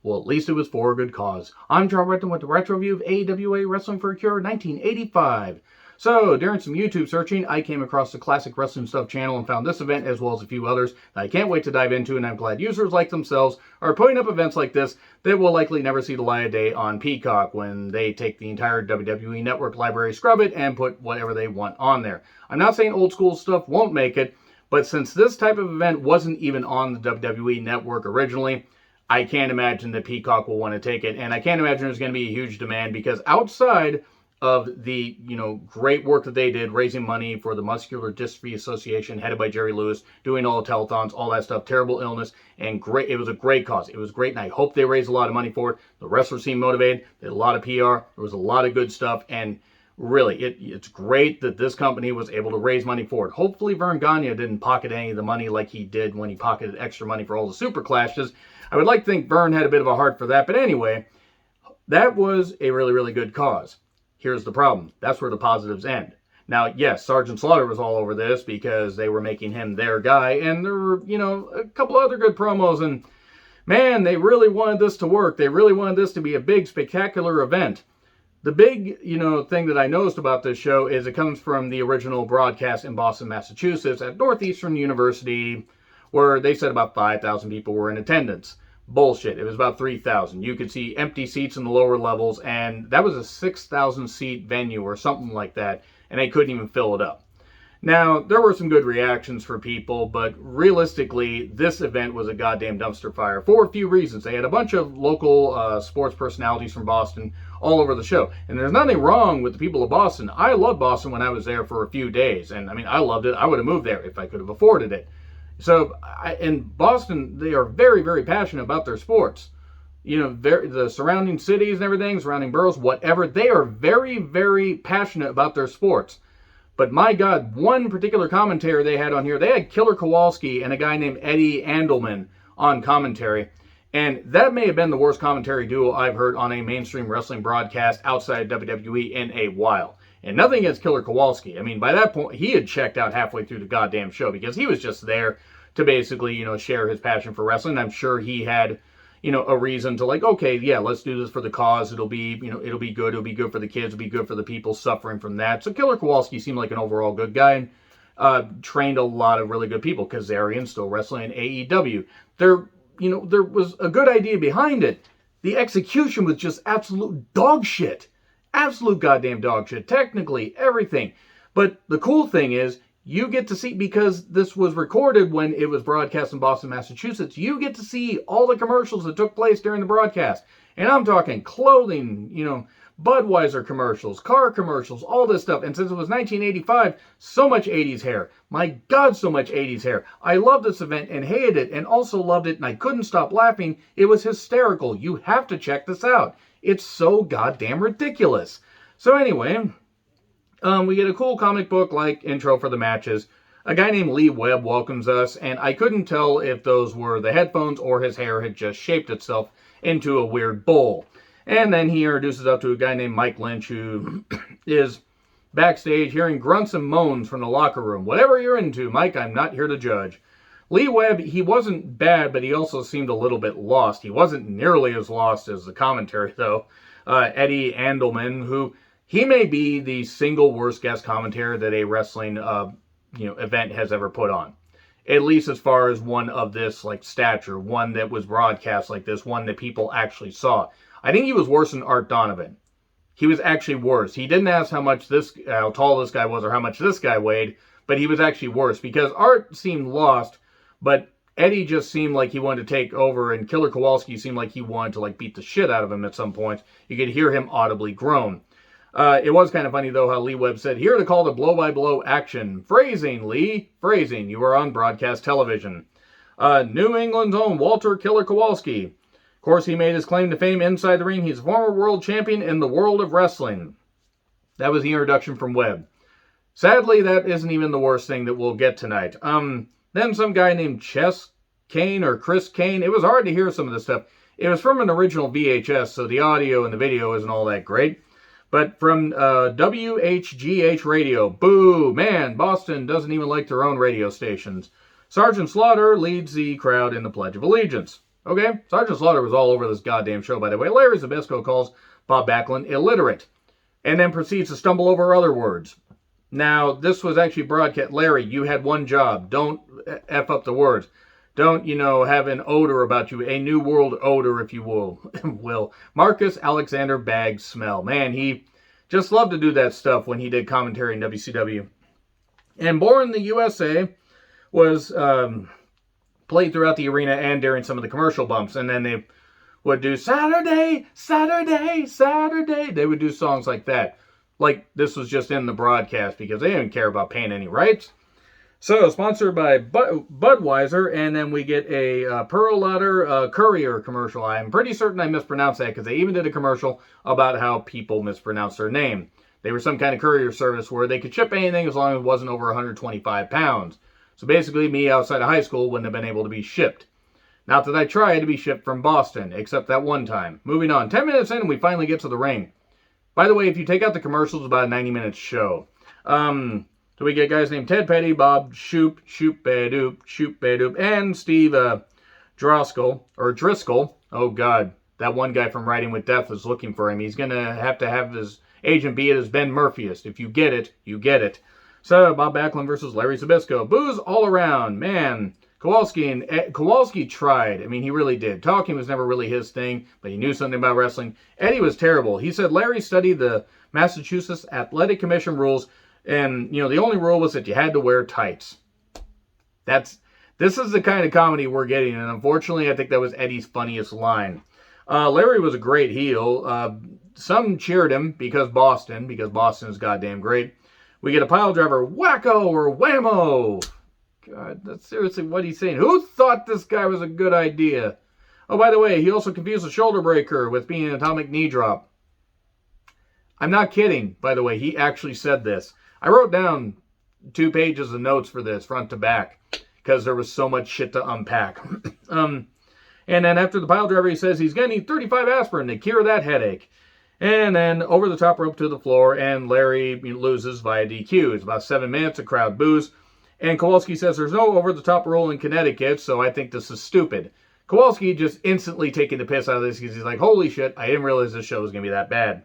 Well, at least it was for a good cause. I'm John Renton with the retro review of AWA Wrestling for a Cure 1985. So, during some YouTube searching, I came across the Classic Wrestling Stuff channel and found this event as well as a few others that I can't wait to dive into, and I'm glad users like themselves are putting up events like this that will likely never see the light of day on Peacock when they take the entire WWE Network library, scrub it, and put whatever they want on there. I'm not saying old school stuff won't make it, but since this type of event wasn't even on the WWE Network originally, I can't imagine that Peacock will want to take it, and I can't imagine there's going to be a huge demand because outside of the, great work that they did raising money for the Muscular Dystrophy Association headed by Jerry Lewis, doing all the telethons, all that stuff, terrible illness, and great. It was a great cause. It was great, and I hope they raised a lot of money for it. The wrestlers seemed motivated. They had a lot of PR. There was a lot of good stuff, and really, it's great that this company was able to raise money for it. Hopefully Vern Gagne didn't pocket any of the money like he did when he pocketed extra money for all the Super Clashes. I would like to think Vern had a bit of a heart for that, but anyway, that was a really, really good cause. Here's the problem. That's where the positives end. Now, yes, Sergeant Slaughter was all over this because they were making him their guy, and there were, a couple other good promos, and man, they really wanted this to work. They really wanted this to be a big, spectacular event. The big, thing that I noticed about this show is it comes from the original broadcast in Boston, Massachusetts at Northeastern University, where they said about 5,000 people were in attendance. Bullshit. It was about 3,000. You could see empty seats in the lower levels, and that was a 6,000 seat venue or something like that, and they couldn't even fill it up. Now, there were some good reactions for people, but realistically, this event was a goddamn dumpster fire for a few reasons. They had a bunch of local sports personalities from Boston all over the show, and there's nothing wrong with the people of Boston. I loved Boston when I was there for a few days, and I loved it. I would have moved there if I could have afforded it. So, in Boston, they are very, very passionate about their sports. The surrounding cities and everything, surrounding boroughs, whatever, they are very, very passionate about their sports. But my God, one particular commentator they had on here, they had Killer Kowalski and a guy named Eddie Andelman on commentary. And that may have been the worst commentary duo I've heard on a mainstream wrestling broadcast outside WWE in a while. And nothing against Killer Kowalski. By that point, he had checked out halfway through the goddamn show because he was just there to basically, share his passion for wrestling. I'm sure he had, a reason to okay, yeah, let's do this for the cause. It'll be, it'll be good. It'll be good for the kids. It'll be good for the people suffering from that. So Killer Kowalski seemed like an overall good guy and trained a lot of really good people. Kazarian still wrestling in AEW. There was a good idea behind it. The execution was just absolute dog shit. Absolute goddamn dog shit. Technically, everything. But the cool thing is, you get to see, because this was recorded when it was broadcast in Boston, Massachusetts, you get to see all the commercials that took place during the broadcast. And I'm talking clothing, Budweiser commercials, car commercials, all this stuff. And since it was 1985, so much 80s hair. My God, so much 80s hair. I loved this event and hated it and also loved it, and I couldn't stop laughing. It was hysterical. You have to check this out. It's so goddamn ridiculous. So anyway, we get a cool comic book-like intro for the matches. A guy named Lee Webb welcomes us, and I couldn't tell if those were the headphones or his hair had just shaped itself into a weird bowl. And then he introduces us to a guy named Mike Lynch, who is backstage hearing grunts and moans from the locker room. Whatever you're into, Mike, I'm not here to judge. Lee Webb, he wasn't bad, but he also seemed a little bit lost. He wasn't nearly as lost as the commentary, though. Eddie Andelman, who he may be the single worst guest commentator that a wrestling event has ever put on. At least as far as one of this stature, one that was broadcast like this, one that people actually saw. I think he was worse than Art Donovan. He was actually worse. He didn't ask how tall this guy was or how much this guy weighed, but he was actually worse because Art seemed lost, but Eddie just seemed like he wanted to take over, and Killer Kowalski seemed like he wanted to beat the shit out of him at some point. You could hear him audibly groan. It was kind of funny, though, how Lee Webb said, "Here to call the blow-by-blow action. Phrasing, Lee. Phrasing. You are on broadcast television." New England's own Walter Killer Kowalski. Of course, he made his claim to fame inside the ring. He's a former world champion in the world of wrestling. That was the introduction from Webb. Sadly, that isn't even the worst thing that we'll get tonight. Then some guy named Chess Kane or Chris Kane. It was hard to hear some of this stuff. It was from an original VHS, so the audio and the video isn't all that great. But from WHGH Radio, boo, man, Boston doesn't even like their own radio stations. Sergeant Slaughter leads the crowd in the Pledge of Allegiance. Okay? Sergeant Slaughter was all over this goddamn show, by the way. Larry Zbyszko calls Bob Backlund illiterate and then proceeds to stumble over other words. Now, this was actually broadcast. Larry, you had one job. Don't F up the words. Don't, have an odor about you. A New World odor, if you will. Marcus Alexander Bag Smell. Man, he just loved to do that stuff when he did commentary in WCW. And Born in the USA was played throughout the arena and during some of the commercial bumps. And then they would do Saturday, Saturday, Saturday. They would do songs like that. Like this was just in the broadcast because they didn't care about paying any rights. So, sponsored by Budweiser, and then we get a Pearl Lauder Courier commercial. I'm pretty certain I mispronounced that because they even did a commercial about how people mispronounce their name. They were some kind of courier service where they could ship anything as long as it wasn't over 125 pounds. So basically, me outside of high school wouldn't have been able to be shipped. Not that I tried to be shipped from Boston, except that one time. Moving on. 10 minutes in, and we finally get to the ring. By the way, if you take out the commercials, it's about a 90-minute show. So we get guys named Ted Petty, Bob Shoop, Shoop-Badoop, and Steve Driscoll. Oh, God. That one guy from Riding with Death is looking for him. He's going to have his agent be it as Ben Murphyist. If you get it, you get it. So, Bob Backlund versus Larry Zbyszko. Booze all around. Man, Kowalski tried. I mean, he really did. Talking was never really his thing, but he knew something about wrestling. Eddie was terrible. He said Larry studied the Massachusetts Athletic Commission rules, and, the only rule was that you had to wear tights. This is the kind of comedy we're getting, and unfortunately, I think that was Eddie's funniest line. Larry was a great heel. Some cheered him because Boston is goddamn great. We get a pile driver, wacko or whammo. God, that's seriously what he's saying. Who thought this guy was a good idea? Oh, by the way, he also confused a shoulder breaker with being an atomic knee drop. I'm not kidding, by the way. He actually said this. I wrote down 2 pages of notes for this, front to back, because there was so much shit to unpack. And then after the pile driver, he says he's going to need 35 aspirin to cure that headache. And then over the top rope to the floor, and Larry loses via DQ. It's about 7 minutes, a crowd boos. And Kowalski says there's no over-the-top rule in Connecticut, so I think this is stupid. Kowalski just instantly taking the piss out of this because he's like, holy shit, I didn't realize this show was going to be that bad.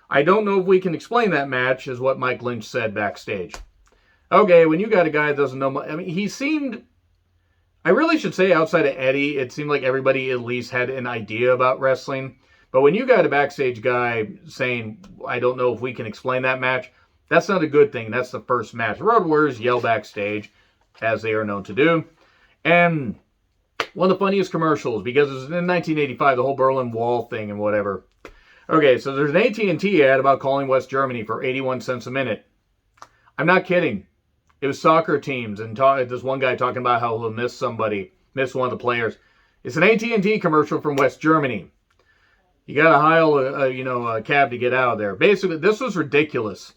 I don't know if we can explain that match, is what Mike Lynch said backstage. Okay, when you got a guy that doesn't know, he seemed, I really should say outside of Eddie, it seemed like everybody at least had an idea about wrestling. But when you got a backstage guy saying, I don't know if we can explain that match, that's not a good thing. That's the first match. Road Warriors yell backstage, as they are known to do. And one of the funniest commercials, because it was in 1985, the whole Berlin Wall thing and whatever. Okay, so there's an AT&T ad about calling West Germany for 81 cents a minute. I'm not kidding. It was soccer teams, and this one guy talking about how he'll miss one of the players. It's an AT&T commercial from West Germany. You got to hail a cab to get out of there. Basically, this was ridiculous.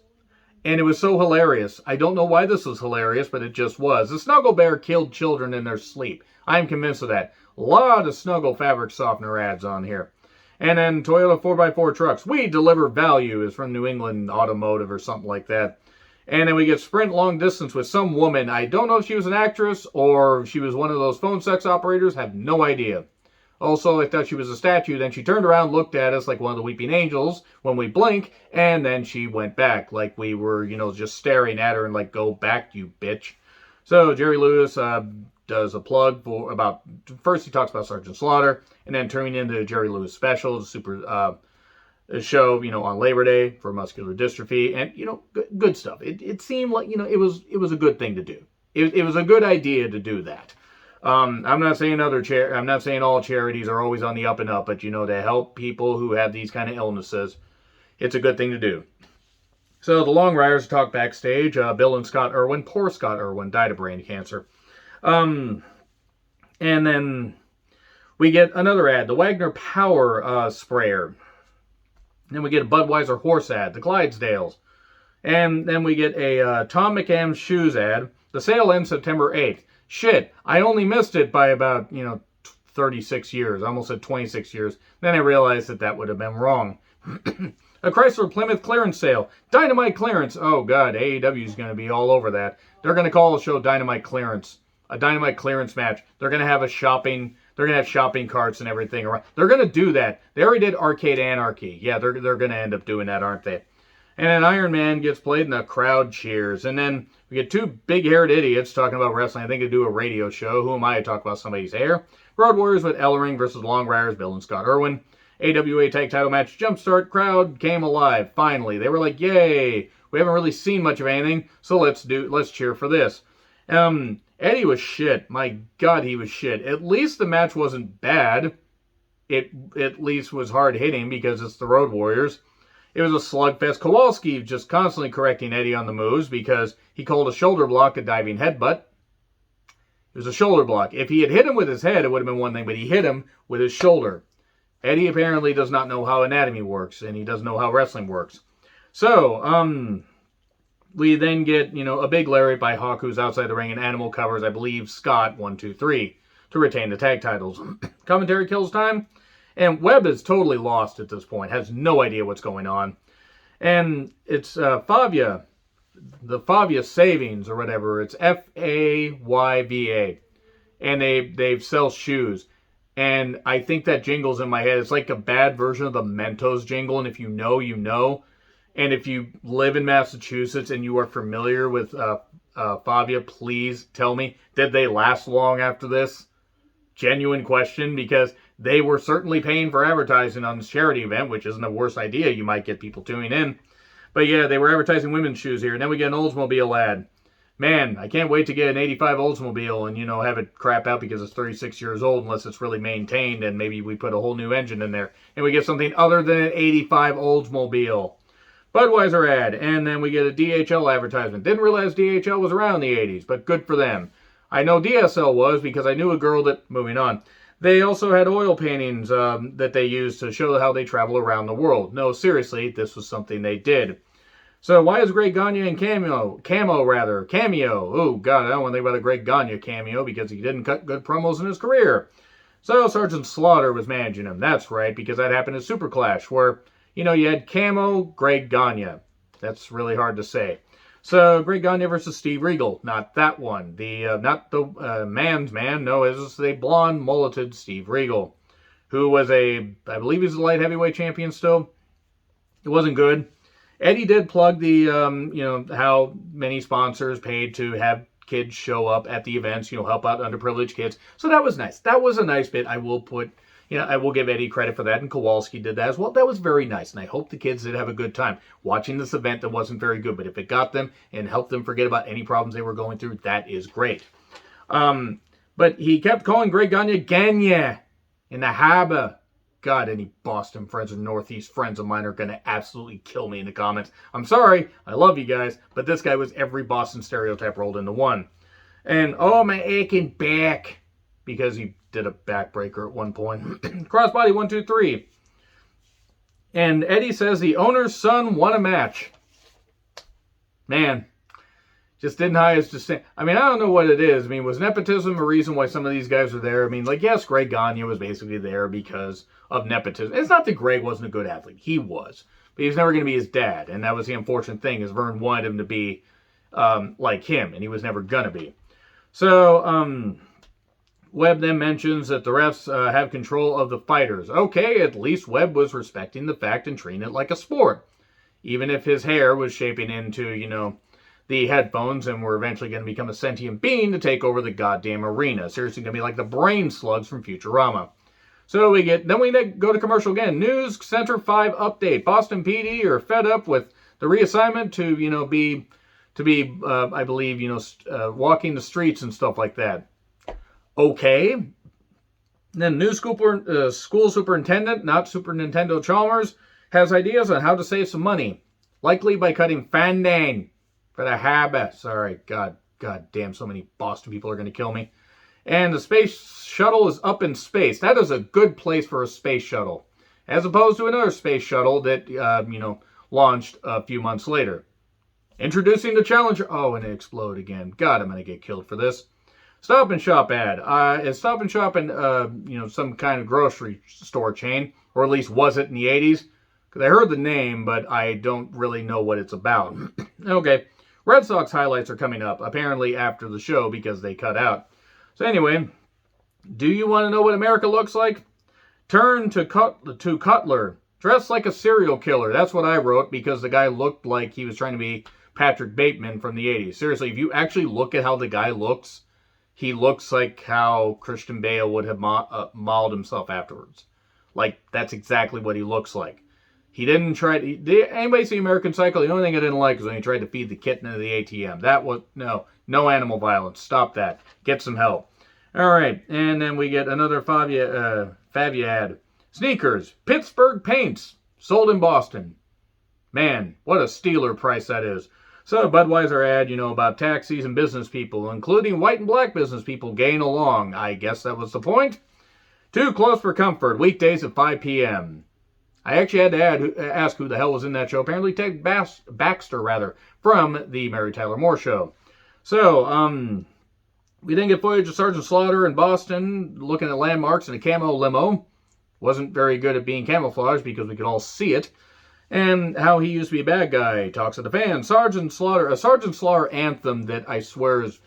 And it was so hilarious. I don't know why this was hilarious, but it just was. The Snuggle Bear killed children in their sleep. I'm convinced of that. A lot of Snuggle fabric softener ads on here. And then Toyota 4x4 trucks. We deliver value is from New England Automotive or something like that. And then we get sprint long distance with some woman. I don't know if she was an actress or if she was one of those phone sex operators. Have no idea. Also, I thought she was a statue. Then she turned around, looked at us like one of the weeping angels when we blink, and then she went back like we were, just staring at her and like, go back, you bitch. So Jerry Lewis does a plug first he talks about Sergeant Slaughter, and then turning into Jerry Lewis special, the super show, on Labor Day for muscular dystrophy, and, good stuff. It seemed like, it was a good thing to do. It was a good idea to do that. I'm not saying I'm not saying all charities are always on the up and up, but to help people who have these kind of illnesses, it's a good thing to do. So the Long Riders talk backstage. Bill and Scott Irwin, poor Scott Irwin, died of brain cancer. And then we get another ad, the Wagner Power Sprayer. Then we get a Budweiser horse ad, the Clydesdales. And then we get a Tom McAm's shoes ad. The sale ends September 8th. Shit, I only missed it by about, 36 years. I almost said 26 years. Then I realized that would have been wrong. A Chrysler Plymouth clearance sale. Dynamite clearance. Oh, God, AEW is going to be all over that. They're going to call the show Dynamite Clearance. A Dynamite clearance match. They're going to have a shopping They're going to have shopping carts and everything around. They're going to do that. They already did Arcade Anarchy. Yeah, they're going to end up doing that, aren't they? And then Iron Man gets played and the crowd cheers. And then we get two big-haired idiots talking about wrestling. I think they do a radio show. Who am I to talk about somebody's hair? Road Warriors with Ellering versus Long Riders, Bill and Scott Irwin. AWA tag title match, Jumpstart. Crowd came alive, finally. They were like, yay, we haven't really seen much of anything, so let's cheer for this. Eddie was shit. My God, he was shit. At least the match wasn't bad. It at least was hard-hitting because it's the Road Warriors. It was a slugfest. Kowalski just constantly correcting Eddie on the moves because he called a shoulder block a diving headbutt. It was a shoulder block. If he had hit him with his head, it would have been one thing, but he hit him with his shoulder. Eddie apparently does not know how anatomy works, and he doesn't know how wrestling works. So, we then get, a big lariat by Hawk, who's outside the ring, and Animal covers, I believe, Scott, 1, 2, 3, to retain the tag titles. Commentary kills time. And Webb is totally lost at this point, has no idea what's going on. And it's Favia, the Favia Savings or whatever. It's Fayva. And they sell shoes. And I think that jingle's in my head. It's like a bad version of the Mentos jingle. And if you know, you know. And if you live in Massachusetts and you are familiar with Favia, please tell me, did they last long after this? Genuine question, because they were certainly paying for advertising on this charity event, which isn't the worst idea. You might get people tuning in. But yeah, they were advertising women's shoes here. And then we get an Oldsmobile ad. Man, I can't wait to get an 85 Oldsmobile and, have it crap out because it's 36 years old unless it's really maintained and maybe we put a whole new engine in there. And we get something other than an 85 Oldsmobile. Budweiser ad. And then we get a DHL advertisement. Didn't realize DHL was around the 80s, but good for them. I know DSL was because I knew a girl that, moving on, they also had oil paintings that they used to show how they travel around the world. No, seriously, this was something they did. So why is Greg Gagne in cameo? Oh, God, I don't want to think about a Greg Gagne cameo because he didn't cut good promos in his career. So Sergeant Slaughter was managing him. That's right, because that happened at Super Clash where, you had Camo, Greg Gagne. That's really hard to say. So, Greg Gagne versus Steve Regal. Not that one. Not the man's man. No, it's the blonde, mulleted Steve Regal, who was I believe he's a light heavyweight champion still. It wasn't good. Eddie did plug the, how many sponsors paid to have kids show up at the events, help out underprivileged kids. So that was nice. That was a nice bit. I will give Eddie credit for that, and Kowalski did that as well. That was very nice, and I hope the kids did have a good time watching this event that wasn't very good. But if it got them and helped them forget about any problems they were going through, that is great. But he kept calling Greg Gagne in the harbor. God, any Boston friends or Northeast friends of mine are going to absolutely kill me in the comments. I'm sorry, I love you guys, but this guy was every Boston stereotype rolled into one. And, oh, my aching back, because he did a backbreaker at one point. Crossbody 1, 2, 3. And Eddie says the owner's son won a match. Man, just didn't I don't know what it is. Was nepotism a reason why some of these guys were there? Yes, Greg Gagne was basically there because of nepotism. It's not that Greg wasn't a good athlete. He was. But he was never going to be his dad. And that was the unfortunate thing, is Vern wanted him to be like him, and he was never going to be. So, Webb then mentions that the refs have control of the fighters. Okay, at least Webb was respecting the fact and treating it like a sport. Even if his hair was shaping into, the headphones and were eventually going to become a sentient being to take over the goddamn arena. Seriously, going to be like the brain slugs from Futurama. So we go to commercial again. News Center 5 update. Boston PD are fed up with the reassignment to, be, I believe, walking the streets and stuff like that. Okay. Then new school superintendent, not Super Nintendo Chalmers, has ideas on how to save some money. Likely by cutting funding for the harbor. Sorry, God damn, so many Boston people are going to kill me. And the space shuttle is up in space. That is a good place for a space shuttle. As opposed to another space shuttle that, launched a few months later. Introducing the Challenger. Oh, and it exploded again. God, I'm going to get killed for this. Stop and Shop ad. Is Stop and Shop in, some kind of grocery store chain? Or at least was it in the 80s? Because I heard the name, but I don't really know what it's about. Okay. Red Sox highlights are coming up, apparently after the show because they cut out. So anyway, Do you want to know what America looks like? Turn to Cutler, dressed like a serial killer. That's what I wrote because the guy looked like he was trying to be Patrick Bateman from the 80s. Seriously, if you actually look at how the guy looks, he looks like how Christian Bale would have mauled himself afterwards. Like, that's exactly what he looks like. He didn't try to... Did anybody see American Psycho? The only thing I didn't like was when he tried to feed the kitten into the ATM. That was... No animal violence. Stop that. Get some help. All right. And then we get another Favia ad. Sneakers. Pittsburgh Paints. Sold in Boston. Man, what a stealer price that is. So, Budweiser ad, about taxis and business people, including white and black business people, gain along. I guess that was the point. Too close for comfort. Weekdays at 5 p.m. I actually had to ask who the hell was in that show. Apparently Ted Baxter, from the Mary Tyler Moore Show. So, we then get footage of Sergeant Slaughter in Boston looking at landmarks in a camo limo. Wasn't very good at being camouflaged because we could all see it. And how he used to be a bad guy. Talks to the fans. Sergeant Slaughter anthem that I swear is...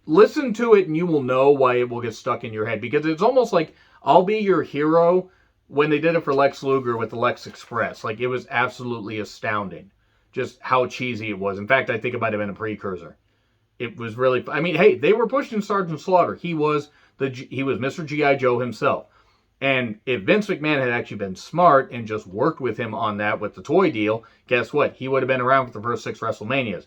Listen to it and you will know why it will get stuck in your head. Because it's almost like I'll Be Your Hero when they did it for Lex Luger with the Lex Express. Like, it was absolutely astounding. Just how cheesy it was. In fact, I think it might have been a precursor. It was really... I mean, hey, they were pushing Sergeant Slaughter. He was Mr. G.I. Joe himself. And if Vince McMahon had actually been smart and just worked with him on that with the toy deal, guess what? He would have been around for the first 6 WrestleManias.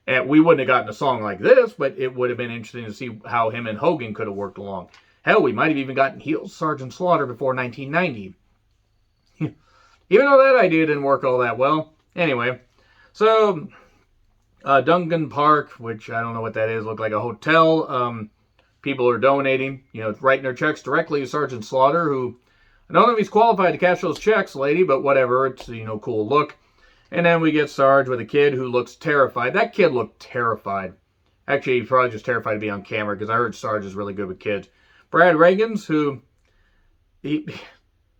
And we wouldn't have gotten a song like this, but it would have been interesting to see how him and Hogan could have worked along. Hell, we might have even gotten heel Sergeant Slaughter before 1990. Even though that idea didn't work all that well. Anyway, so Duncan Park, which I don't know what that is, looked like a hotel. People are donating, writing their checks directly to Sergeant Slaughter, who, I don't know if he's qualified to cash those checks, lady, but whatever. It's, cool look. And then we get Sarge with a kid who looks terrified. That kid looked terrified. Actually, he's probably just terrified to be on camera, because I heard Sarge is really good with kids. Brad Reagans, who,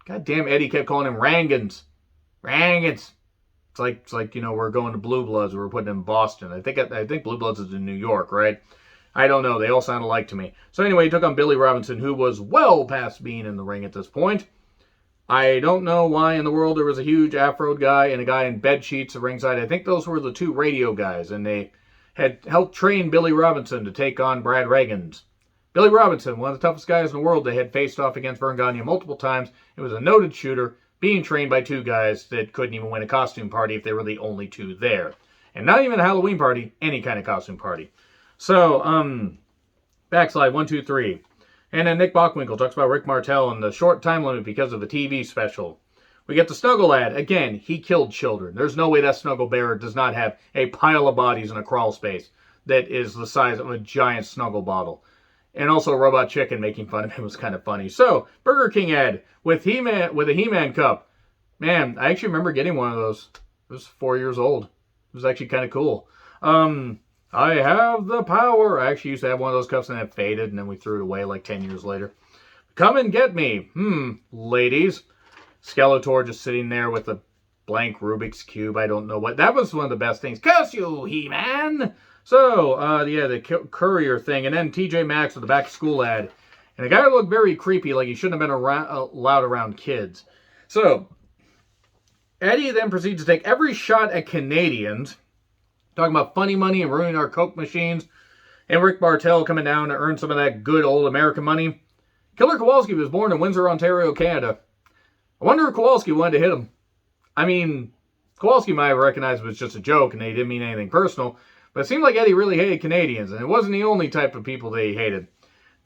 goddamn Eddie kept calling him Rangans. Rangans. It's like we're going to Blue Bloods, or we're putting in Boston. I think Blue Bloods is in New York, right? I don't know. They all sound alike to me. So anyway, he took on Billy Robinson, who was well past being in the ring at this point. I don't know why in the world there was a huge afroed guy and a guy in bed sheets at ringside. I think those were the 2 radio guys, and they had helped train Billy Robinson to take on Brad Reagans. Billy Robinson, one of the toughest guys in the world, they had faced off against Verne Gagne multiple times. It was a noted shooter, being trained by 2 guys that couldn't even win a costume party if they were the only 2 there. And not even a Halloween party, any kind of costume party. So, backslide, 1, 2, 3. And then Nick Bockwinkel talks about Rick Martel and the short time limit because of the TV special. We get the Snuggle ad. Again, he killed children. There's no way that Snuggle Bear does not have a pile of bodies in a crawl space that is the size of a giant Snuggle bottle. And also Robot Chicken making fun of him was kind of funny. So, Burger King ad with a He-Man cup. Man, I actually remember getting one of those. It was 4 years old. It was actually kind of cool. I have the power. I actually used to have one of those cups and it faded, and then we threw it away like 10 years later. Come and get me. Ladies. Skeletor just sitting there with a blank Rubik's Cube. I don't know what. That was one of the best things. Curse you, He-Man. So, the courier thing. And then TJ Maxx with the back to school ad. And the guy looked very creepy, like he shouldn't have been allowed around kids. So, Eddie then proceeds to take every shot at Canadians, talking about funny money and ruining our Coke machines, and Rick Martel coming down to earn some of that good old American money. Killer Kowalski was born in Windsor, Ontario, Canada. I wonder if Kowalski wanted to hit him. I mean, Kowalski might have recognized it was just a joke and they didn't mean anything personal, but it seemed like Eddie really hated Canadians, and it wasn't the only type of people that he hated.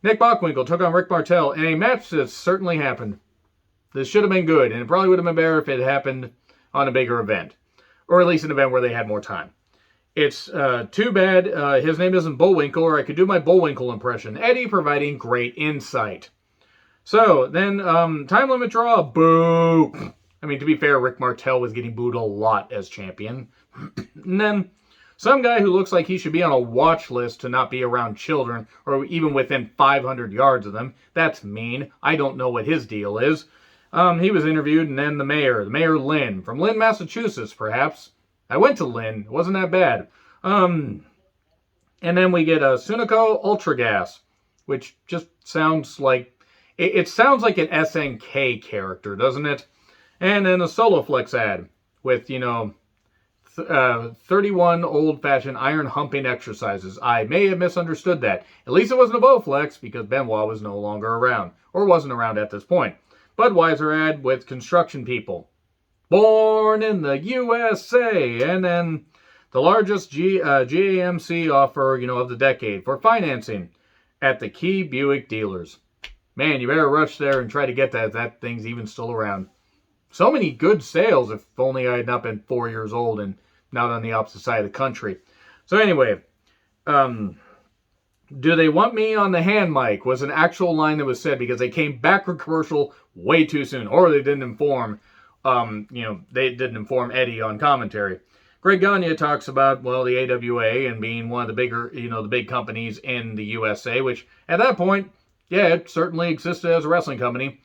Nick Bockwinkel took on Rick Martel in a match that certainly happened. This should have been good, and it probably would have been better if it happened on a bigger event, or at least an event where they had more time. It's too bad his name isn't Bullwinkle, or I could do my Bullwinkle impression. Eddie providing great insight. So, then, time limit draw, boo. I mean, to be fair, Rick Martel was getting booed a lot as champion. And then, some guy who looks like he should be on a watch list to not be around children, or even within 500 yards of them. That's mean. I don't know what his deal is. He was interviewed, and then the mayor Lynn, from Lynn, Massachusetts, perhaps. I went to Lynn. It wasn't that bad. And then we get Sunico Ultra Gas, which just Sounds like it sounds like an SNK character, doesn't it? And then a Soloflex ad with 31 old-fashioned iron humping exercises. I may have misunderstood that. At least it wasn't a Bowflex because Benoit was no longer around, or wasn't around at this point. Budweiser ad with construction people. Born in the USA, and then the largest GAMC offer, of the decade for financing at the key Buick dealers. Man, you better rush there and try to get that if that thing's even still around. So many good sales, if only I had not been 4 years old and not on the opposite side of the country. So anyway, do they want me on the hand mic was an actual line that was said because they came back for commercial way too soon, or they didn't inform, Eddie on commentary. Greg Gagne talks about, the AWA and being one of the bigger, the big companies in the USA, which at that point, yeah, it certainly existed as a wrestling company.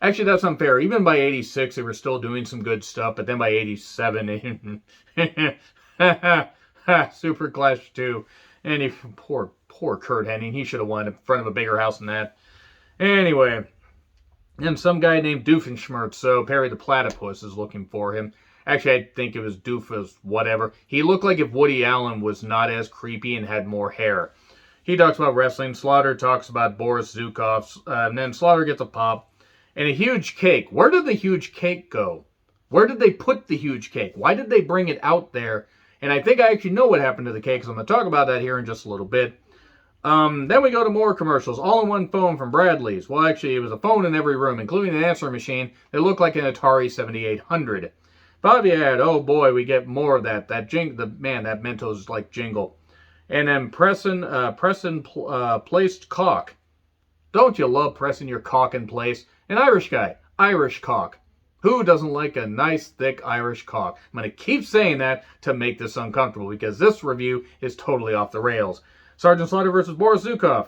Actually, that's unfair. Even by 86, they were still doing some good stuff, but then by 87, Super Clash 2, and poor Kurt Hennig, he should have won in front of a bigger house than that. Anyway, and some guy named Doofenshmirtz, so Perry the Platypus is looking for him. Actually, I think it was Doofus, whatever. He looked like if Woody Allen was not as creepy and had more hair. He talks about wrestling. Slaughter talks about Boris Zukov, and then Slaughter gets a pop. And a huge cake. Where did the huge cake go? Where did they put the huge cake? Why did they bring it out there? And I think I actually know what happened to the cake, so I'm going to talk about that here in just a little bit. Then we go to more commercials. All-in-one phone from Bradley's. Well, actually, it was a phone in every room, including an answering machine that looked like an Atari 7800. Bobby ad, oh boy, we get more of that. That Mentos like jingle. And then Preston placed caulk. Don't you love pressing your caulk in place? An Irish guy, Irish caulk. Who doesn't like a nice, thick Irish caulk? I'm going to keep saying that to make this uncomfortable because this review is totally off the rails. Sergeant Slaughter versus Boris Zukov.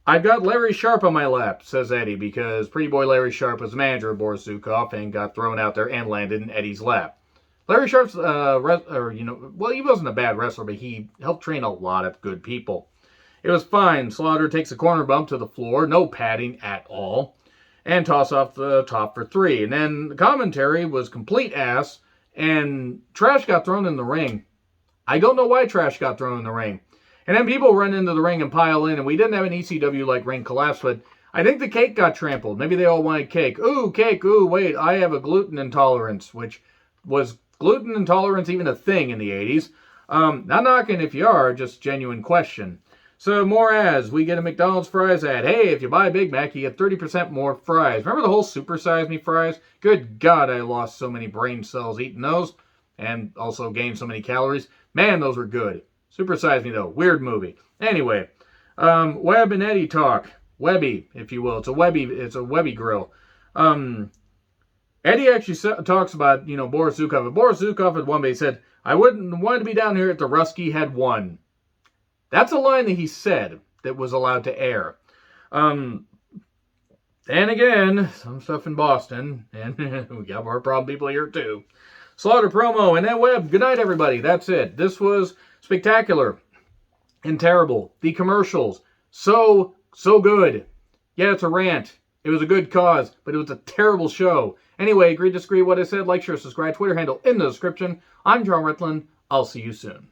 I've got Larry Sharp on my lap, says Eddie, because Pretty Boy Larry Sharp was the manager of Boris Zukov and got thrown out there and landed in Eddie's lap. Larry Sharp's, he wasn't a bad wrestler, but he helped train a lot of good people. It was fine. Slaughter takes a corner bump to the floor, no padding at all, and toss off the top for 3. And then the commentary was complete ass, and trash got thrown in the ring. I don't know why trash got thrown in the ring. And then people run into the ring and pile in, and we didn't have an ECW-like ring collapse, but I think the cake got trampled. Maybe they all wanted cake. Ooh, cake, ooh, wait, I have a gluten intolerance, which was gluten intolerance even a thing in the 80s? Not knocking if you are, just genuine question. So more ads. We get a McDonald's fries ad. Hey, if you buy a Big Mac, you get 30% more fries. Remember the whole Super Size Me fries? Good God, I lost so many brain cells eating those. And also gained so many calories. Man, those were good. Super Size Me, though. Weird movie. Anyway, Webb and Eddie talk. Webby, if you will. It's a Webby grill. Eddie actually talks about, Boris Zukov. And Boris Zukov at one day said, I wouldn't want to be down here if the Rusky had won. That's a line that he said that was allowed to air. And again, some stuff in Boston, and we got more problem people here too. Slaughter promo, and then Webb. Good night, everybody. That's it. This was spectacular and terrible. The commercials, so good. Yeah, it's a rant. It was a good cause, but it was a terrible show. Anyway, agree, disagree what I said. Like, share, subscribe. Twitter handle in the description. I'm John Ritlin. I'll see you soon.